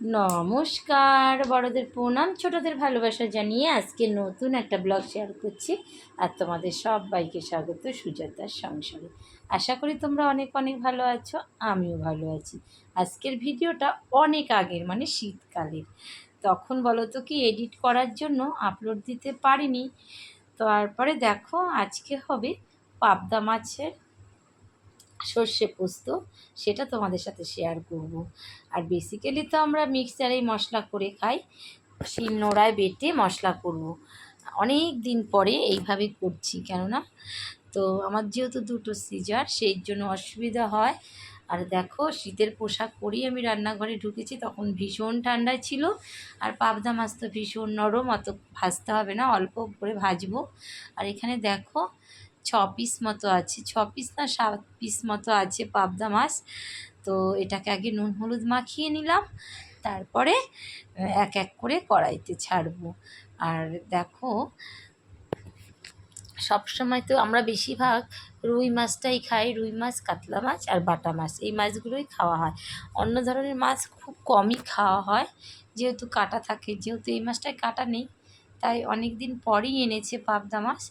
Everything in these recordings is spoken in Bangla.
নমস্কার, বড়দের প্রণাম, ছোটদের ভালোবাসা জানিয়ে আজকে নতুন একটা ব্লগ শেয়ার করছি। আর তোমাদের সবাইকে স্বাগত সুজাতার সংসারে। আশা করি তোমরা অনেক অনেক ভালো আছো, আমিও ভালো আছি। আজকের ভিডিওটা অনেক আগের, মানে শীতকালের। তখন বলো তো কি এডিট করার জন্য আপলোড দিতে পারিনি। তারপরে দেখো আজকে হবে পাবদা মাছের সর্ষে পোস্ত, সেটা তোমাদের সাথে শেয়ার করব। আর বেসিক্যালি তো আমরা মিক্সচারেই মশলা করে খাই, শিলনোড়ায় বেটে মশলা করব। অনেক দিন পরে এইভাবে করছি, কেননা তো আমার যেহেতু দুটো সিজার, সেই জন্য অসুবিধা হয়। আর দেখো শীতের পোশাক পরেই আমি রান্নাঘরে ঢুকেছি, তখন ভীষণ ঠান্ডায় ছিল। আর পাবদা মাছ তো ভীষণ নরম, অত ভাজতে হবে না, অল্প করে ভাজবো। আর এখানে দেখো 6 পিস মতো আছে, 6 পিস না 7 পিস মতো আছে পাবদা মাছ। তো এটাকে আগে নুন হলুদ মাখিয়ে নিলাম, তারপরে এক এক করে কড়াইতে ছাড়বো। আর দেখো সবসময় তো আমরা বেশিরভাগ রুই মাছটাই খাই, রুই মাছ, কাতলা মাছ আর বাটা মাছ, এই মাছগুলোই খাওয়া হয়। অন্য ধরনের মাছ খুব কমই খাওয়া হয়, যেহেতু কাঁটা থাকে। যেহেতু এই মাছটায় কাঁটা নেই, তাই অনেক দিন পরেই এনেছে পাবদা মাছ।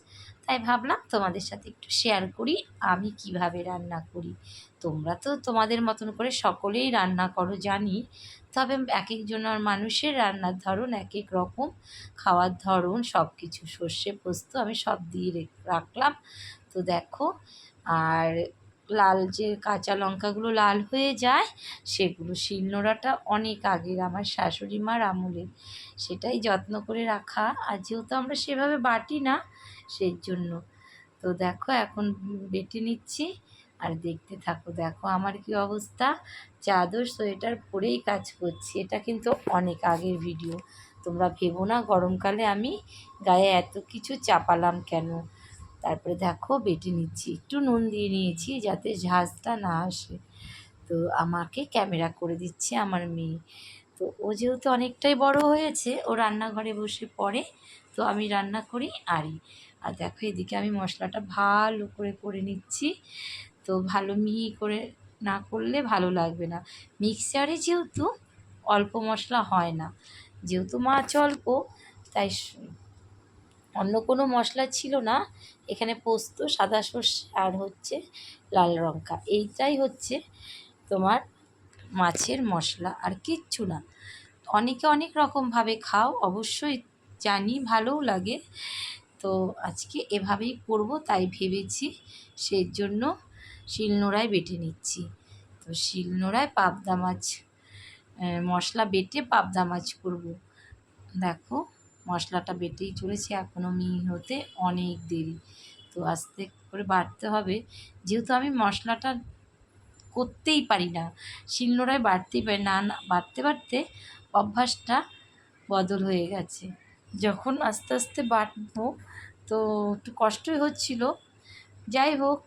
তাই ভাবলাম তোমাদের সাথে একটু শেয়ার করি আমি কিভাবে রান্না করি। তোমরা তো তোমাদের মতন করে সকলেই রান্না করো জানি, তবে এক একজনের মানুষের রান্নার ধরন এক এক রকম, খাওয়ার ধরন সব কিছু। সর্ষে পোস্ত আমি সব দিয়ে রাখলাম। তো দেখো, আর লাল যে কাঁচা লঙ্কাগুলো লাল হয়ে যায়, সেগুলো শিলনোড়াটা অনেক আগের, আমার শাশুড়ি মার আমলের, সেটাই যত্ন করে রাখা। আর যেহেতু আমরা সেভাবে বাটি না, সেই জন্য। তো দেখো এখন বেটে নিচ্ছি, আর দেখতে থাকো। দেখো আমার কি অবস্থা, চাদর সোয়েটার পরেই কাজ করছি। এটা কিন্তু অনেক আগের ভিডিও, তোমরা ভেবো না গরমকালে আমি গায়ে এত কিছু চাপালাম কেন। তারপরে দেখো বেটে নিচ্ছি, একটু নুন দিয়ে নিয়েছি যাতে ঝাঁঝটা না আসে। তো আমাকে ক্যামেরা করে দিচ্ছে আমার মেয়ে। তো ও যেহেতু অনেকটাই বড় হয়েছে, ও রান্নাঘরে বসে পড়ে, তো আমি রান্না করি আরই। আর দেখো এদিকে আমি মশলাটা ভালো করে করে নিচ্ছি। তো ভালো মিহি করে না করলে ভালো লাগবে না। মিক্সচারে যেহেতু অল্প মশলা হয় না, যেহেতু মাছ অল্প, তাই অন্য কোনো মশলা ছিল না। এখানে পোস্ত, সাদা সর্ষে আর হচ্ছে লাল লঙ্কা, এইটাই হচ্ছে তোমার মাছের মশলা, আর কিচ্ছু না। অনেকে অনেক রকমভাবে খাও, অবশ্যই জানি, ভালোও লাগে। তো আজকে এভাবেই করব তাই ভেবেছি, সেই জন্য শিলনোড়ায় বেটে নিচ্ছি। তো শিলনোড়ায় পাবদা মাছ মশলা বেটে পাবদা মাছ করব। দেখো মশলাটা বেটেই চলেছে, এখনও মিহি হতে অনেক দেরি। তো আস্তে করে বাটতে হবে, যেহেতু আমি মশলাটা করতেই পারি না, শিলনোড়ায় বাটতেই পারি না, না বাটতে বাটতে অভ্যাসটা বদল হয়ে গেছে। যখন আস্তে আস্তে বাটবো তো একটু কষ্টই হচ্ছিল। যাই হোক,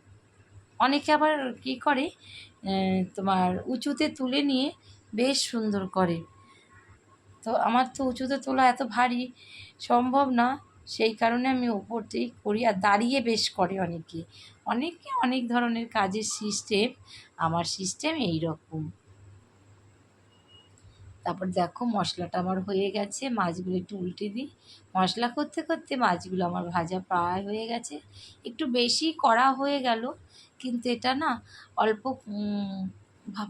অনেকে আবার কী করে, তোমার উঁচুতে তুলে নিয়ে বেশ সুন্দর করে। তো আমার তো উঁচুতে তোলা এত ভারী সম্ভব না, সেই কারণে আমি ওপরতেই করি। আর দাঁড়িয়ে বেশ করে অনেকে, অনেকে অনেক ধরনের কাজের সিস্টেম, আমার সিস্টেম এই রকম। তারপর দেখো মশলাটা আমার হয়ে গেছে, মাছগুলো একটু উল্টে দিই। মশলা করতে করতে মাছগুলো আমার ভাজা প্রায় হয়ে গেছে, একটু বেশি কড়া হয়ে গেল, কিন্তু এটা না অল্প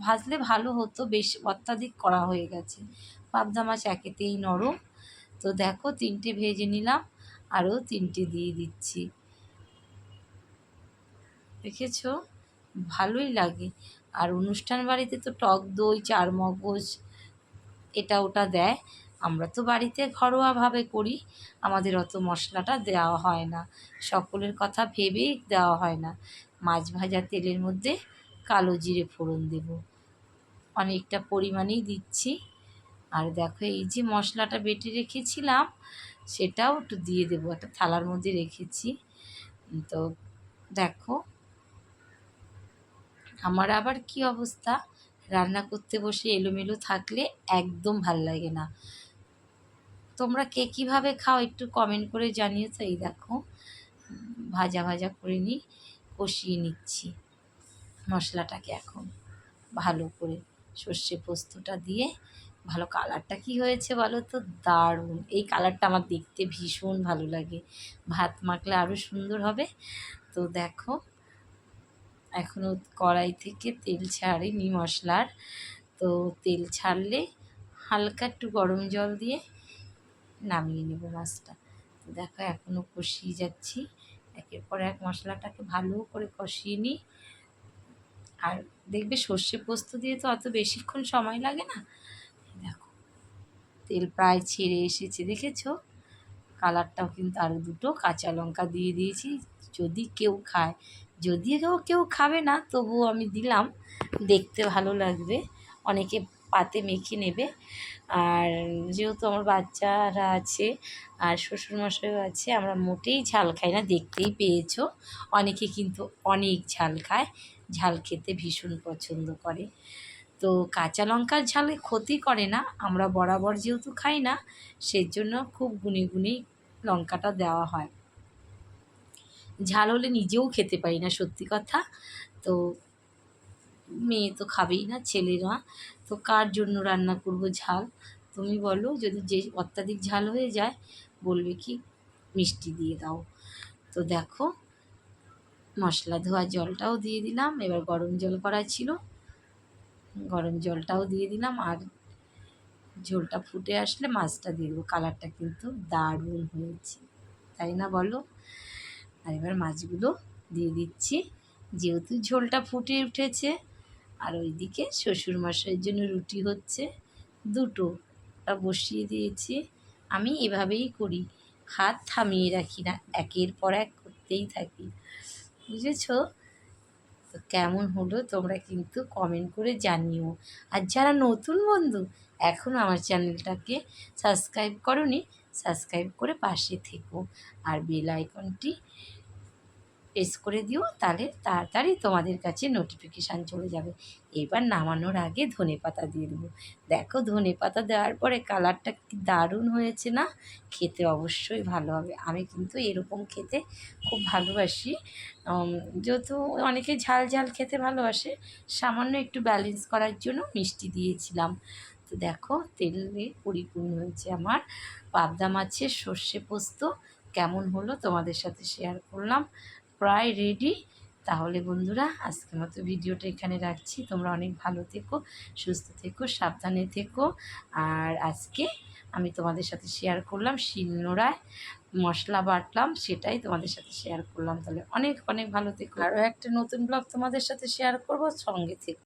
ভাজলে ভালো হতো, বেশ অত্যাধিক কড়া হয়ে গেছে। পাবদা মাছ একেতেই নরম। তো দেখো 3টে ভেজে নিলাম, আরও 3টে দিয়ে দিচ্ছি। দেখেছো, ভালোই লাগে। আর অনুষ্ঠান বাড়িতে তো টক দই, চারমগজ, এটা ওটা দেয়। আমরা তো বাড়িতে ঘরোয়াভাবে করি, আমাদের অত মশলাটা দেওয়া হয় না, সকলের কথা ভেবেই দেওয়া হয় না। মাছ ভাজা তেলের মধ্যে কালো জিরে ফোড়ন দেব, অনেকটা পরিমাণেই দিচ্ছি। আর দেখো এই যে মশলাটা বেটে রেখেছিলাম, সেটাও একটু দিয়ে দেবো, একটা থালার মধ্যে রেখেছি। তো দেখো আমার আবার কি অবস্থা, রান্না করতে বসে এলোমেলো থাকলে একদম ভাল লাগে না। তোমরা কে কীভাবে খাও একটু কমেন্ট করে জানিও। তো এই দেখো ভাজা ভাজা করে নিই, কষিয়ে নিচ্ছি মশলাটাকে এখন ভালো করে, সর্ষে পোস্তটা দিয়ে ভালো। কালারটা কি হয়েছে বলো তো? দারুণ! এই কালারটা আমার দেখতে ভীষণ ভালো লাগে। ভাত মাখলে আরও সুন্দর হবে। তো দেখো, এখনও কড়াই থেকে তেল ছাড়েনি মশলার। তো তেল ছাড়লে হালকা একটু গরম জল দিয়ে নামিয়ে নেব মাছটা। তো দেখো এখনও কষিয়ে যাচ্ছি, একের পর এক মশলাটাকে ভালো করে কষিয়ে নিই। আর দেখবে সর্ষে পোস্ত দিয়ে তো অত বেশিক্ষণ সময় লাগে না। দেখো তেল প্রায় ছেড়ে এসেছে, দেখেছো? কালারটাও কিন্তু, আরও দুটো কাঁচা লঙ্কা দিয়ে দিয়েছি যদি কেউ খায়। যদিও কেউ খাবে না তবুও আমি দিলাম, দেখতে ভালো লাগবে, অনেকে পাতে মেখে নেবে। আর যেহেতু আমার বাচ্চারা আছে আর শ্বশুরমশাইও আছে, আমরা মোটেই ঝাল খাই না, দেখতেই পেয়েছো। অনেকে কিন্তু অনেক ঝাল খায়, ঝাল খেতে ভীষণ পছন্দ করে। তো কাঁচা লঙ্কার ঝালে ক্ষতি করে না, আমরা বরাবর যেহেতু খাই না সেজন্য খুব গুনে গুনেই লঙ্কাটা দেওয়া হয়। ঝাল হলে নিজেও খেতে পারি না, সত্যি কথা। তো মেয়ে তো খাবেই না, ছেলেরা, তো কার জন্য রান্না করব ঝাল? তুমি বলো, যদি যে অত্যাধিক ঝাল হয়ে যায় বলবে কি মিষ্টি দিয়ে দাও। তো দেখো মশলা ধোয়া জলটাও দিয়ে দিলাম, এবার গরম জল করা ছিল, গরম জলটাও দিয়ে দিলাম। আর ঝোলটা ফুটে আসলে মাছটা দিয়ে দেবো। কালারটা কিন্তু দারুণ হয়েছে, তাই না বলো? আর এবার মাছগুলো দিয়ে দিচ্ছি, যেহেতু ঝোলটা ফুটে উঠেছে। আর ওইদিকে শ্বশুরমশাইয়ের জন্য রুটি হচ্ছে, দুটোটা বসিয়ে দিয়েছি। আমি এভাবেই করি, হাত থামিয়ে রাখি না, একের পর এক করতেই থাকি, বুঝেছো? তো কেমন হলো তোমরা কিন্তু কমেন্ট করে জানিও। আর যারা নতুন বন্ধু এখনও আমার চ্যানেলটাকে সাবস্ক্রাইব করোনি, সাবস্ক্রাইব করে পাশে থেকো আর বেল আইকনটি প্রেস করে দিও, তাহলে তাড়াতাড়ি তোমাদের কাছে নোটিফিকেশান চলে যাবে। এবার নামানোর আগে ধনেপাতা দিয়ে দেবো। দেখো ধনেপাতা দেওয়ার পরে কালারটা কি দারুণ হয়েছে না? খেতে অবশ্যই ভালো হবে। আমি কিন্তু এরকম খেতে খুব ভালোবাসি। যেহেতু অনেকে ঝাল ঝাল খেতে ভালোবাসে, সামান্য একটু ব্যালেন্স করার জন্য মিষ্টি দিয়েছিলাম। তো দেখো তেলে পরিপূর্ণ হয়েছে আমার পাবদা মাছের সর্ষে পোস্ত। কেমন হলো তোমাদের সাথে শেয়ার করলাম, প্রায় রেডি। তাহলে বন্ধুরা আজকের মতো ভিডিওটা এখানে রাখছি। তোমরা অনেক ভালো থেকো, সুস্থ থেকো, সাবধানে থেকো। আর আজকে আমি তোমাদের সাথে শেয়ার করলাম শিলনোড়ায় মশলা বাটলাম, সেটাই তোমাদের সাথে শেয়ার করলাম। তাহলে অনেক অনেক ভালো থেকো। আরও একটা নতুন ব্লগ তোমাদের সাথে শেয়ার করব, সঙ্গে থেকো।